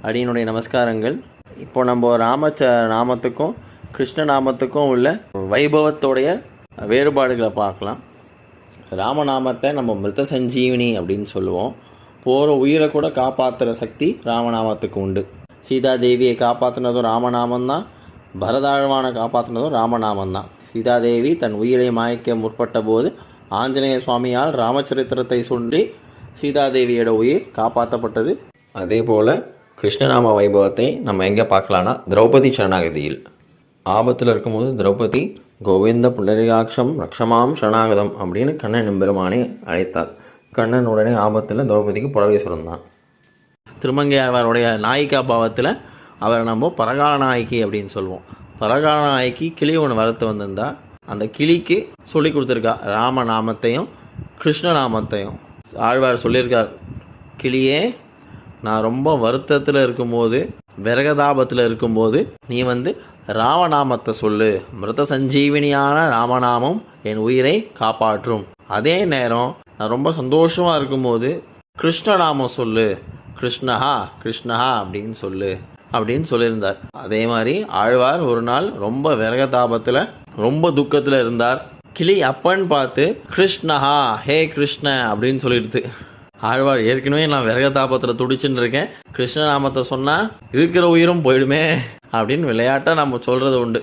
அடியினுடைய நமஸ்காரங்கள். இப்போ நம்ம நாமத்துக்கும் கிருஷ்ண நாமத்துக்கும் உள்ள வைபவத்தோடைய வேறுபாடுகளை பார்க்கலாம். ராமநாமத்தை நம்ம மிருத சஞ்சீவினி அப்படின்னு சொல்லுவோம். போகிற உயிரை கூட காப்பாற்றுற சக்தி ராமநாமத்துக்கு உண்டு. சீதாதேவியை காப்பாற்றினதும் ராமநாமந்தான், பரதாழ்வானை காப்பாற்றினதும் ராமநாமந்தான். சீதாதேவி தன் உயிரை மாய்க்க முற்பட்ட போது ஆஞ்சநேய சுவாமியால் ராமச்சரித்திரத்தை சொல்லி சீதாதேவியோட உயிர் காப்பாற்றப்பட்டது. அதே போல் கிருஷ்ணநாம வைபவத்தை நம்ம எங்கே பார்க்கலான்னா திரௌபதி சரணாகதியில். ஆபத்தில் இருக்கும்போது திரௌபதி கோவிந்த புண்டரீகாட்சம் ரக்ஷமாம் சரணாகதம் அப்படின்னு கண்ணன் பெருமானை அழைத்தார். கண்ணன் உடனே ஆபத்தில் திரௌபதிக்கு புடவை சுரந்தான். திருமங்கையாழ்வாருடைய நாயிகா பாவத்தில் அவரை நம்ம பரகால நாயகி அப்படின்னு சொல்லுவோம். பரகால நாயகி கிளி ஒன்று வளர்த்து வந்திருந்தா அந்த கிளிக்கு சொல்லி கொடுத்துருக்கா ராமநாமத்தையும் கிருஷ்ணநாமத்தையும். ஆழ்வார் சொல்லியிருக்கார், கிளியே, நான் ரொம்ப வருத்தத்தில் இருக்கும்போது விரகதாபத்தில் இருக்கும்போது நீ ராமநாமத்தை சொல்லு. மிருத சஞ்சீவினியான ராமநாமம் என் உயிரை காப்பாற்றும். அதே நேரம் நான் ரொம்ப சந்தோஷமாக இருக்கும்போது கிருஷ்ணநாமம் சொல்லு. கிருஷ்ணஹா கிருஷ்ணஹா அப்படின்னு சொல்லு அப்படின்னு சொல்லியிருந்தார். அதே மாதிரி ஆழ்வார் ஒரு நாள் ரொம்ப விரகதாபத்தில் ரொம்ப துக்கத்தில் இருந்தார். கிளி அப்பன்னு பார்த்து கிருஷ்ணஹா ஹே கிருஷ்ண அப்படின்னு சொல்லிடுது. ஆழ்வார், ஏற்கனவே நான் விரகதாபத்தில் துடிச்சுன்னு இருக்கேன், கிருஷ்ணநாமத்தை சொன்னால் இருக்கிற உயிரும் போயிடுமே அப்படின்னு விளையாட்டாக நம்ம சொல்கிறது உண்டு.